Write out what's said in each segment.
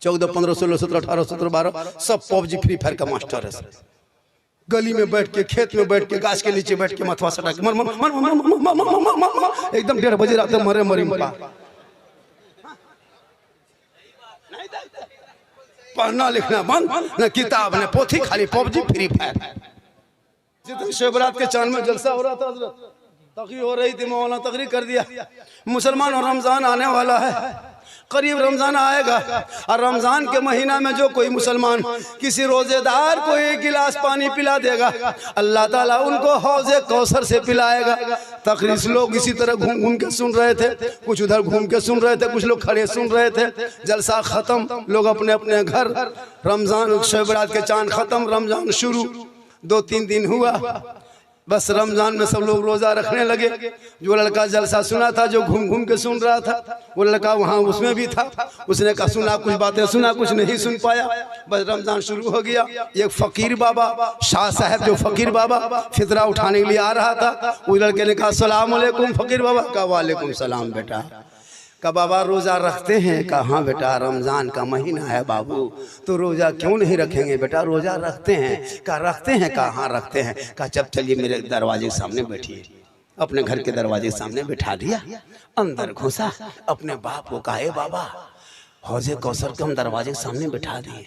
14, 15, 16, 17, 18, 17, 12 सब PUBG free fire का master है। गली में बैठ के, खेत में बैठ के, गाछ के नीचे बैठ के मथवा सटा के मर मर मर मर मर एकदम 1:30 बजे रात में मरे मरी मुका। पढ़ना लिखना बंद, न किताब न पोथी, खाली पबजी फ्री फायर। जितने शिवरात के चांद में जलसा हो रहा था, तकरीर हो रही थी, मौलाना तकरीर कर दिया। मुसलमान और रमजान आने वाला है, करीब रमजान आएगा, और रमजान के महीना में जो कोई मुसलमान किसी रोजेदार को 1 गिलास पानी पिला देगा, अल्लाह ताला उनको हौज़े कौसर से पिलाएगा। तकरीर लोग इसी तरह घूम घूम के सुन रहे थे, कुछ उधर घूम के सुन रहे थे, कुछ लोग खड़े सुन रहे थे। जलसा खत्म, लोग अपने अपने घर। रमजान शिवरात के चांद खत्म, रमजान शुरू। 2-3 दिन हुआ, बस रमजान में सब लोग रोजा रखने लगे। जो लड़का जलसा सुना था, जो घूम घूम के सुन रहा था, वो लड़का वहाँ उसमें भी था। उसने कहा सुना, कुछ बातें सुना, कुछ नहीं सुन पाया। बस रमजान शुरू हो गया। एक फकीर बाबा, शाह साहब जो फकीर बाबा फितरा उठाने के लिए आ रहा था, उस लड़के ने कहा अस्सलाम वालेकुम फकीर बाबा। कहा वालेकुम सलाम बेटा। का बाबा रोज़ा रखते हैं? कहा हाँ बेटा, रमज़ान का महीना है बाबू, तो रोज़ा क्यों नहीं रखेंगे बेटा? रोज़ा रखते हैं। कहा रखते हैं? कहा हाँ रखते हैं। कहा जब चलिए मेरे दरवाजे के सामने बैठिए। अपने घर के दरवाजे के सामने बिठा दिया, अंदर घुसा, अपने बाप को कहा बाबा हौज़े कौसर को हम दरवाजे के सामने बिठा दिए।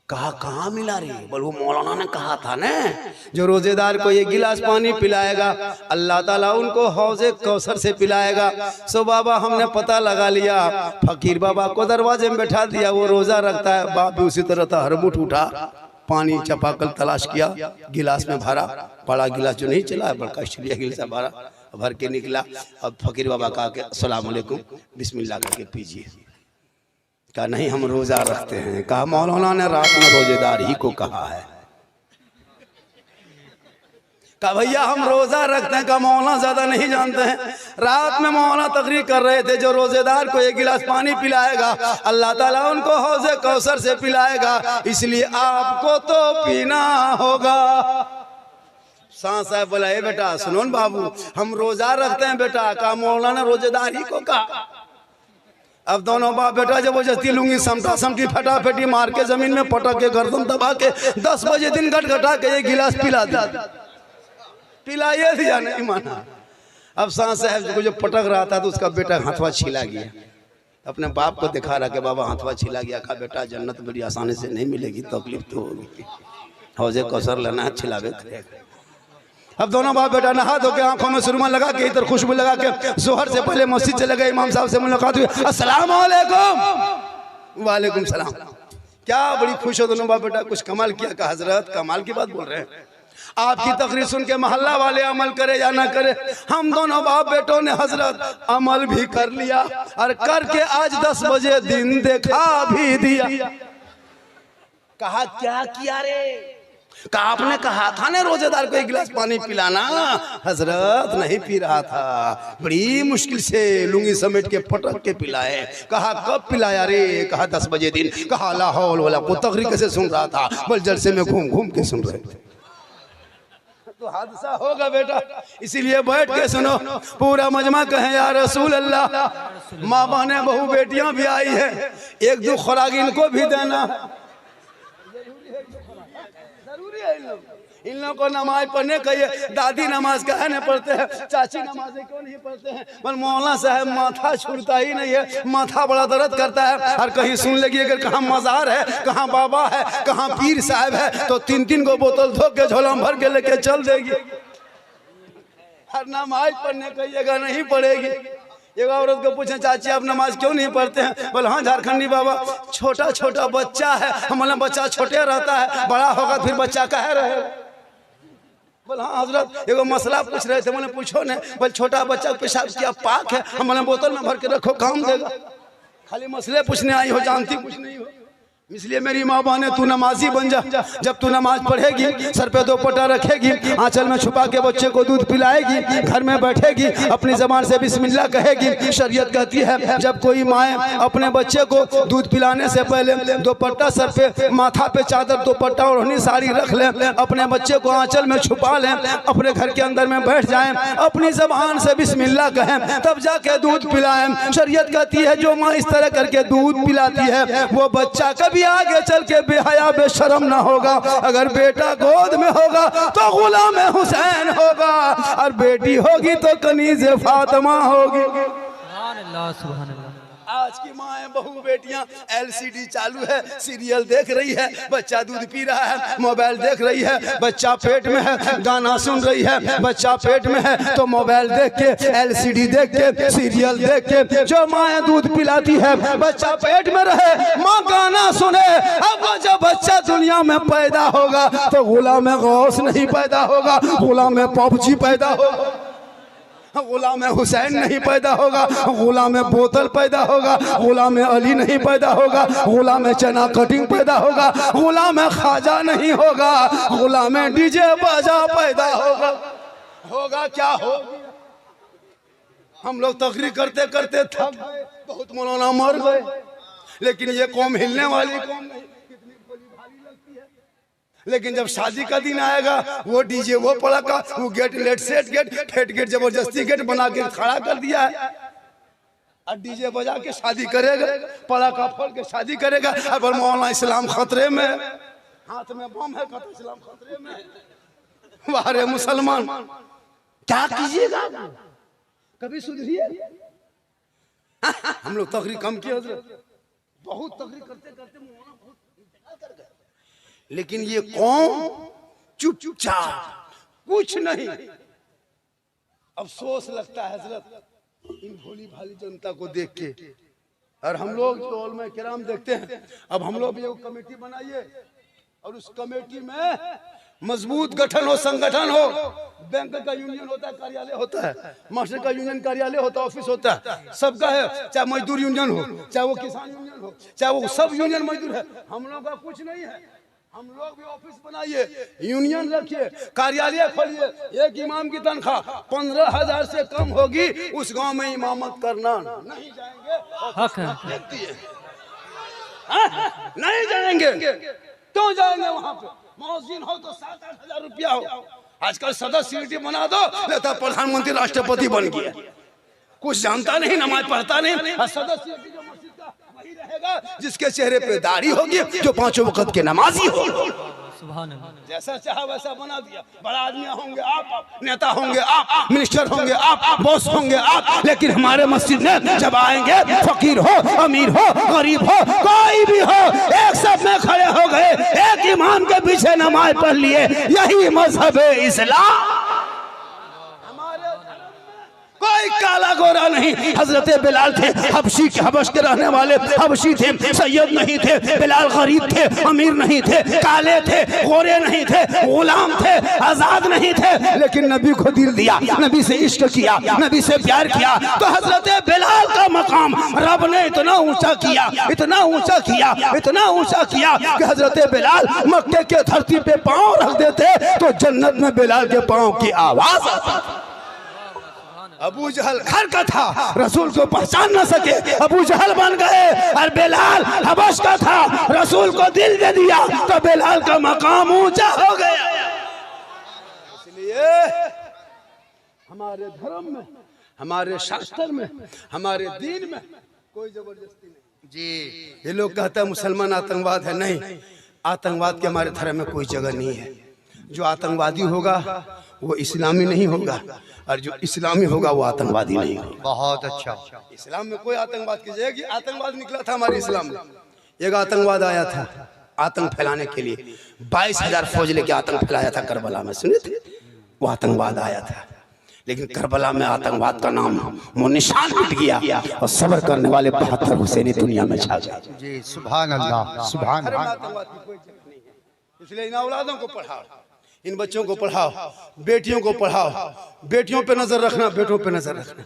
कहा कहाँ मिला रही? बोल वो मौलाना ने कहा था ना, जो रोजेदार को 1 गिलास पानी पिलाएगा अल्लाह ताला उनको हौज़े कौसर से पिलाएगा। सो बाबा हमने पता लगा लिया, फकीर बाबा को दरवाजे में बैठा दिया, वो रोजा रखता है। बाप भी उसी तरह था, हरमुठ उठा, पानी चपाकल तलाश किया, गिलास में भरा, बड़ा गिलास जो नहीं चला, बड़का स्टील गिलास भरा, भर के निकला। अब फकीर बाबा कहा कि अस्सलाम वालेकुम, बिस्मिल्लाह करके पीजिए। कहा नहीं हम रोजा रखते हैं। कहा मौलाना ने रात में रोजेदार ही को कहा है। कहा भैया हम रोजा रखते हैं। कहा मौलाना ज्यादा नहीं जानते हैं, रात में मौलाना तकरीर कर रहे थे, जो रोजेदार को 1 गिलास पानी पिलाएगा अल्लाह ताला उनको हौज़े कौसर से पिलाएगा, इसलिए आपको तो पीना होगा। शाह साहब बोला ए बेटा सुनो न बाबू, हम रोजा रखते हैं बेटा। कहा मौलाना रोजेदार ही को कहा। अब दोनों बाप बेटा जबरदस्ती लूंगी समटा समटी फटाफटी मार के जमीन में पटक के गर्दन दबा के 10 बजे दिन घटा के 1 गिलास पिला दिया। पिलाइए दिया, नहीं माना। अब शाह साहब को जो पटक रहा था तो उसका बेटा हाथवा छिला गया। अपने बाप को दिखा रहा कि बाबा हाथवा छिला गया। कहा बेटा जन्नत बड़ी आसानी से नहीं मिलेगी, तकलीफ तो होगी, हौज़े कौसर लेना है, छिलावे करेगा। अब दोनों बाप बेटा नहा धो के आंखों में सुरमा लगा के, इधर खुशबू लगा के, जोहर से पहले मस्जिद चले गए, इमाम साहब से मुलाकात हुई, अस्सलाम वालेकुम। वालेकुम सलाम। क्या बड़ी खुश हो दोनों बाप बेटा, कुछ कमाल किया। का हजरत कमाल की बात बोल रहे हैं, आपकी तकरीर सुन के मोहल्ला वाले अमल करे या ना करे, हम दोनों बाप बेटों ने हजरत अमल भी कर लिया और करके आज 10 बजे दिन देखा भी दिया। कहा क्या किया रे? कहा आपने कहा था ना रोजेदार को 1 गिलास पानी पिलाना। हजरत नहीं पी रहा था, बड़ी मुश्किल से लुंगी समेट के पटक के पिलाए। कहा कब पिलाया रे? कहा 10 बजे दिन। कहा ला हौल वला को तकरीर कैसे सुन रहा था? बल जलसे में घूम घूम के सुन रहे थे। तो हादसा होगा बेटा, इसीलिए बैठ के सुनो, पूरा मजमा कहे या रसूल अल्लाह। माँ बहने बहू बेटियां भी आई है, 1-2 खुराक इनको भी देना जरूरी है। इन लोगों को नमाज पढ़ने कहिए, दादी नमाज काहे नहीं पढ़ते हैं, चाची नमाजें क्यों नहीं पढ़ते हैं? पर मौलाना साहब माथा छूटता ही नहीं है, माथा बड़ा दर्द करता है। और कहीं सुन लगी अगर कहाँ मजार है, कहाँ बाबा है, कहाँ पीर साहब है, तो 3-3 को बोतल धो के झोला भर के लेके चल देगी। हर नमाज पढ़ने कहिएगा, नहीं पढ़ेगी। एक औरत को पूछे चाची आप नमाज क्यों नहीं पढ़ते हैं? बोले हाँ झारखंडी बाबा, छोटा छोटा बच्चा है, हमारा बच्चा छोटे रहता है, बड़ा होगा फिर बच्चा कहे रहे। बोले हाँ हजरत एगो मसला पूछ रहे थे। बोले पूछो ने। बोले छोटा बच्चा पेशाब किया पाक है, हमारे बोतल में भर के रखो काम देगा। खाली मसले पूछने आई हो, जानती कुछ नहीं हो। इसलिए मेरी माँ बहने तू नमाजी बन जा। जब तू नमाज पढ़ेगी, सर पे दोपट्टा रखेगी, आंचल में छुपा के बच्चे को दूध पिलाएगी, घर में बैठेगी, अपनी जबान से बिस्मिल्लाह कहेगी। शरीयत कहती है जब कोई माँ अपने बच्चे को दूध पिलाने से पहले दोपट्टा सर पे, माथा पे चादर, दोपट्टा ओढ़नी साड़ी रख ले, अपने बच्चे को आंचल में छुपा लें, अपने घर के अंदर में बैठ जाएं, अपनी जबान से बिस्मिल्लाह कहें, तब जाके दूध पिलाएं। शरीयत कहती है जो माँ इस तरह करके दूध पिलाती है वो बच्चा कभी आगे चल के बेहया बेशरम ना होगा। अगर बेटा गोद में होगा तो गुलाम हुसैन होगा, और बेटी होगी तो कनीज़ फातिमा होगी। सुभान अल्लाह, सुभान अल्लाह। आज की माँ बहू बेटियां LCD चालू है, सीरियल देख रही है, बच्चा दूध पी रहा है, मोबाइल देख रही है, बच्चा पेट में है, गाना सुन रही है, बच्चा पेट में है तो मोबाइल देख के, LCD देख के, सीरियल देख के जो माँ दूध पिलाती है, बच्चा पेट में रहे, माँ गाना सुने। अब जब बच्चा दुनिया में पैदा होगा तो गुलाम गौस नहीं पैदा होगा, गुलाम पबजी पैदा होगा, गुलाम हुसैन नहीं पैदा होगा, गुलाम बोतल पैदा होगा, गुलाम अली नहीं पैदा होगा, गुलाम चना कटिंग पैदा होगा, गुलाम खाजा नहीं होगा, गुलाम डीजे बाजा पैदा होगा। होगा क्या हो? हम लोग तकरीर करते करते थक गए, बहुत मौलाना मर गए, लेकिन ये कौम हिलने वाली कौम नहीं। लेकिन जब शादी का दिन आएगा वो डीजे, वो पड़ाका, वो गेट, लेट सेट गेट, फेट गेट, जबरदस्ती गेट बना के खड़ा कर दिया है, और डीजे बजा के शादी करेगा, पड़ाका फोड़ के शादी करेगा। अब मौलाना इस्लाम खतरे में, हाथ में बम है, कहता इस्लाम खतरे में। वारे मुसलमान क्या कीजिएगा, कभी सुधरिए। हम लोग तकरीर कम किए हजरत, बहुत तकरीर करते करते लेकिन ये कौम चुपचाप कुछ नहीं। अफसोस लगता है हजरत इन भोली भाली जनता को देख के। और हम लोग जो उलमा किराम देखते हैं, अब हम लोग भी एक कमेटी बनाइए और उस कमेटी में मजबूत गठन हो, संगठन हो। बैंक का यूनियन होता है, कार्यालय होता है, मास्टर का यूनियन कार्यालय होता है, ऑफिस होता है, सबका है। चाहे मजदूर यूनियन हो, चाहे वो किसान यूनियन हो, चाहे वो सब यूनियन मजदूर है। हम लोग का कुछ नहीं है। हम लोग भी ऑफिस बनाइए, यूनियन रखिए, कार्यालय खोलिए। एक इमाम की तनख्वाह 15,000 से कम होगी, उस गांव में इमामत करना नहीं जाएंगे। नहीं जाएंगे, क्यों जाएंगे? वहां पे मौजिन हो तो 7-8 हजार रुपया हो। आजकल सदस्य सीटी बना दो, लेता प्रधानमंत्री राष्ट्रपति बन गया, कुछ जानता नहीं, नमाज पढ़ता नहीं। सदस्य जो मस्जिद का वही रहेगा जिसके चेहरे पे दाढ़ी होगी, जो 5 वक्त के नमाजी हो। जैसा चाहा वैसा बना दिया। बड़ा आदमी होंगे आप, नेता होंगे आप, मिनिस्टर होंगे आप, बॉस होंगे आप, लेकिन हमारे मस्जिद में जब आएंगे, फकीर हो, अमीर हो, गरीब हो, कोई भी हो, एक सब में खड़े हो गए, एक इमाम के पीछे नमाज पढ़ लिए। यही मजहब है इस्लाम। कोई काला गोरा नहीं। हजरत बिलाल थे, हबशी के, हबश के रहने वाले हबशी थे, सैयद नहीं थे। बिलाल गरीब थे, अमीर नहीं थे, काले थे, गोरे नहीं थे, गुलाम थे, आजाद नहीं थे, लेकिन नबी को दिल दिया, नबी से इश्क किया, नबी से प्यार किया। तो हजरत बिलाल का मकाम रब ने इतना ऊंचा किया, इतना ऊंचा किया, इतना ऊंचा किया कि हजरत बिलाल मक्के के धरती पे पांव रख देते तो जन्नत में बिलाल के पांव की आवाज आती। अबू जहल घर का था, रसूल को पहचान न सके, अबू जहल बन गए। और बिलाल हबश का था, रसूल को दिल दे दिया तो बिलाल का मकाम ऊंचा हो गया। इसलिए हमारे धर्म में, हमारे शास्त्र में, हमारे दीन में कोई जबरदस्ती नहीं जी। ये लोग कहते हैं मुसलमान आतंकवाद है, नहीं, आतंकवाद के हमारे धर्म में कोई जगह नहीं है। जो आतंकवादी होगा वो इस्लामी नहीं होगा, और जो इस्लामी होगा वो आतंकवादी नहीं होगा। बहुत अच्छा। इस्लाम में कोई आतंकवाद की जगह, आतंकवाद निकला था हमारे इस्लाम में। एक आतंकवाद आया था आतंक फैलाने के लिए, 22,000 फौज लेके आतंक फैलाया था करबला में, सुने थे? वो आतंकवाद आया था, लेकिन करबला में आतंकवाद का नाम वो निशान मिट गया और सब्र करने वाले 72 हुसैनी दुनिया में छा गए। जी सुभान अल्लाह, सुभान अल्लाह। इसलिए इन औलादों को पढ़ाओ, इन बच्चों को पढ़ाओ, बेटियों को पढ़ाओ, बेटियों पे नजर रखना, बेटों पे नजर रखना।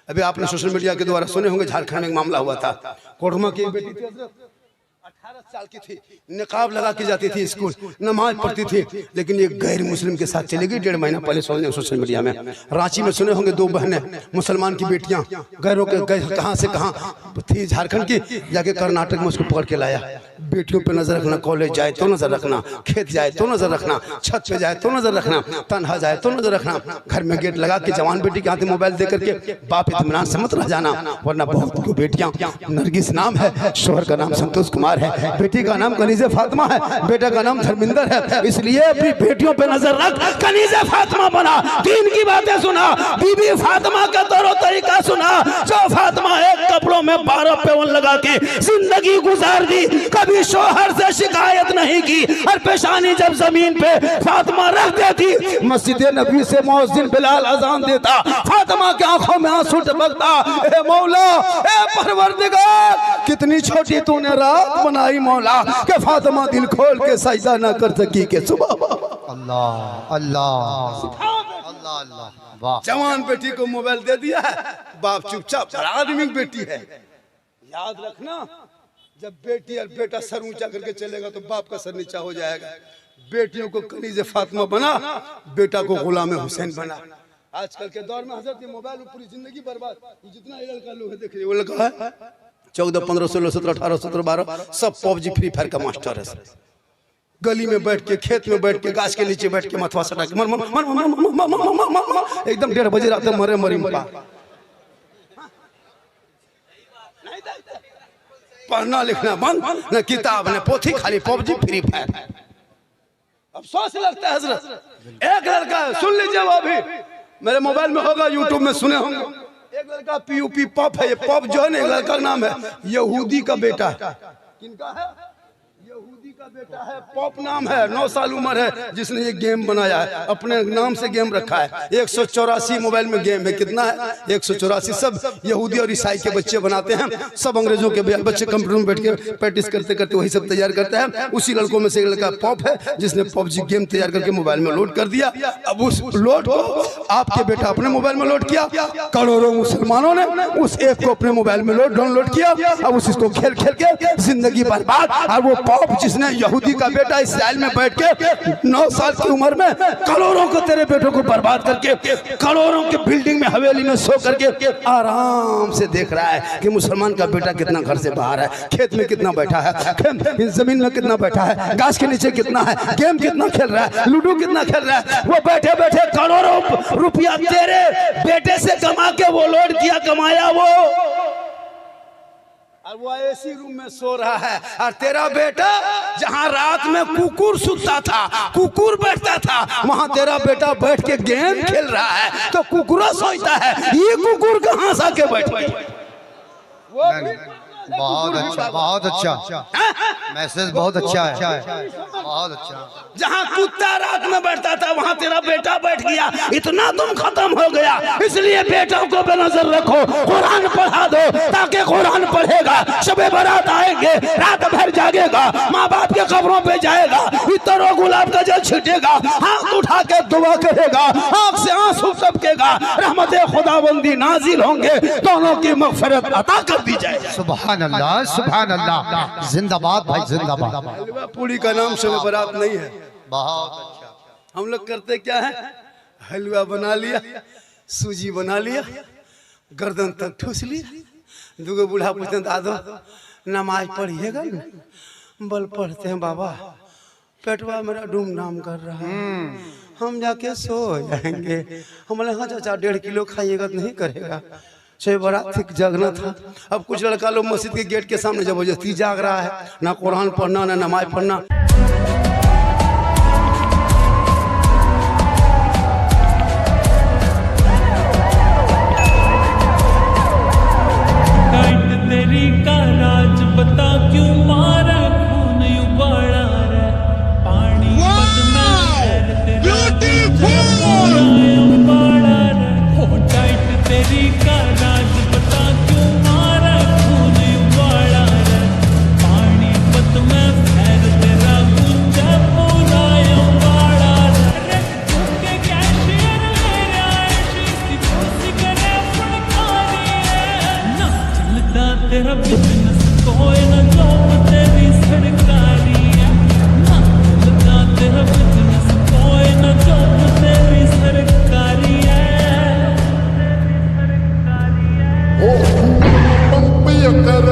अभी आपने सोशल मीडिया के द्वारा सुने होंगे, झारखंड में एक मामला हुआ था, कोडरमा की बेटी थी हजरत, 18 साल की थी, निकाब लगा के जाती थी स्कूल, नमाज पढ़ती थी, लेकिन एक गैर मुस्लिम के साथ चली गई 1.5 महीना पहले। सुने सोशल मीडिया में, रांची में सुने होंगे, 2 बहनें मुसलमान की बेटियां गैरों के कहां से कहां थी, झारखंड की, जाके कर्नाटक में उसको पकड़ के लाया। बेटियों पे नजर रखना, कॉलेज जाए तो नजर रखना, खेत जाए तो नजर रखना, छत पे जाए तो नजर रखना, तन्हा जाए तो नजर रखना, घर में गेट लगा के जवान बेटी के हाथ में मोबाइल दे करके बाप इत्मीनान से मत रह जाना, वरना बहुत की बेटियां, नरगिस नाम है, शोहर का नाम संतोष कुमार है, बेटी का नाम कनीज़े फातिमा है, बेटा का नाम धर्मिंदर है, इसलिए अपनी बेटियों पे नजर रख। कनीज़े फातिमा बना, दीन की बातें सुना, बीबी फातिमा का तौर तरीका सुना, जो फातिमा एक कपड़ों में 12 पेवन लगा के जिंदगी गुजार दी, कभी शोहर से शिकायत नहीं की, और पेशानी जब जमीन पे फातिमा रख देती, मस्जिद नबी से मुअज्जिन बिलाल अजान देता, फातिमा की आंखों में आंसू टपकता, ए मौला, ए परवरदिगार, कितनी छोटी तूने रात बनाई मौला, कि फातिमा दिल खोल के सजदा ना कर सकी के सुबह। अल्लाह अल्लाह अल्लाह अल्लाह, वाह। जवान बेटी को मोबाइल दे दिया है, बाप चुपचाप, बड़ा आदमी की बेटी है। याद रखना, जब बेटी और बेटा सर ऊंचा करके चलेगा तो बाप का सर नीचा हो जाएगा। बेटियों को कनीज़े फातिमा बना, बेटा को गुलाम हुसैन बना। आजकल के दौर में हजरत मोबाइल में पूरी जिंदगी बर्बाद। जितना लड़का लोग देख रहे, वो लड़का है 14, 15, 16, 17, 18, 17, 12 सब पबजी फ्री फायर का मास्टर है। गली में बैठ के, खेत में बैठ के, गाछ के नीचे बैठ के मथवा सटा के मर मर मर मर मर, एकदम 1:30 बजे रात मरे मरी मरा। पढ़ना लिखना बंद, न किताब न पोथी, खाली पबजी फ्री फायर। अफसोस लगता है हजरत, एक लड़का है, सुन लीजिए, वो भी मेरे मोबाइल में होगा, यूट्यूब में सुने होंगे। एक लड़का PUP पॉप है, ये पॉप जो है ना, एक लड़का का नाम है, यहूदी का बेटा है। किनका है? यहूदी का बेटा है, पॉप नाम है, 9 साल उम्र है, जिसने ये गेम बनाया है, अपने नाम से गेम रखा है। 184 मोबाइल में गेम है, कितना है? 184। सब यहूदी और ईसाई के बच्चे बनाते हैं, सब अंग्रेजों के बच्चे कंप्यूटर में बैठ के प्रैक्टिस करते करते वही सब तैयार करते हैं। उसी लड़कों में से एक लड़का पॉप है, जिसने पबजी गेम तैयार करके मोबाइल में लोड कर दिया। अब उस लोड को आपके बेटा अपने मोबाइल में लोड किया, करोड़ों मुसलमानों ने उस ऐप को अपने मोबाइल में डाउनलोड किया। अब उसको खेल खेल के जिंदगी बर्बाद। और वो पॉप जिसने यहूदी का बेटा इसराइल में बैठ के 9 साल की उम्र में करोड़ों को, तेरे बेटों को बर्बाद करके, करोड़ों के बिल्डिंग में हवेली में सो करके आराम से देख रहा है कि मुसलमान का बेटा कितना घर से बाहर है, खेत में कितना बैठा है, जमीन में कितना बैठा है, घास के नीचे कितना है, गेम कितना खेल रहा है, लूडो कितना खेल रहा है। वो बैठे बैठे करोड़ों रुपया तेरे बेटे से कमा के वो लोड किया, कमाया वो, और वो एसी रूम में सो रहा है। और तेरा बेटा जहां रात में कुकुर सुतता था, कुकुर बैठता था, वहां तेरा बेटा बैठ के गेम खेल रहा है, तो कुकुरा सोचता है ये कुकुर कहां से आके बैठ गया। बहुत अच्छा, बहुत अच्छा मैसेज, बहुत अच्छा है, बहुत अच्छा। जहाँ कुत्ता रात में बैठता था, वहाँ तेरा बेटा बैठ गया, इतना तुम खत्म हो गया। इसलिए बेटों को बेनजर रखो, कुरान पढ़ा दो, ताकि कुरान पढ़ेगा, शबे बारात आएंगे, रात भर जागेगा, माँ बाप के कब्रों पे जाएगा, इतर और गुलाब का जल छिटेगा, हाथ उठा के दुआ करेगा, आँख से आंसू टपकेगा, रहमते खुदाबंदी नाजिल होंगे, दोनों की मगफिरत अता कर दी जाएगी। सुभान अल्लाह, सुभान अल्लाह, जिंदाबाद भाई, जिंदाबाद। हलवा पूरी का नाम शब बारात नहीं है। बहुत अच्छा। हम लोग करते क्या है, हलवा बना लिया, सूजी बना लिया, गर्दन तक ठूस लिया, दूगो बूढ़ा पूछते हैं दादो नमाज पढ़िएगा ना? बल पढ़ते हैं बाबा, पेटवा मेरा डूम नाम कर रहा है, हम जाके सो जाएंगे। हमने हाँ चाचा 1.5 किलो खाइएगा तो नहीं करेगा। छह बारात जगना था। अब कुछ लड़का लोग मस्जिद के गेट के सामने जबरदस्ती जाग रहा है, ना कुरान पढ़ना ना नमाज पढ़ना। तेरी का राज बता क्यों मारा खून उबाला रे पानी बदना उबाला रे हो टाइट तेरी का राज बता क्यों मारा खून उबाला रे पानी बद में फैर तेरा गुंजा पूरा उबाला रे के कैशियर मेरा ऐसी कोसी करे फड़कानी है ना चलता तेरा बिजनेस कोई ना जॉब तेरी ਉਹ ਪੰਪੀ ਕਰ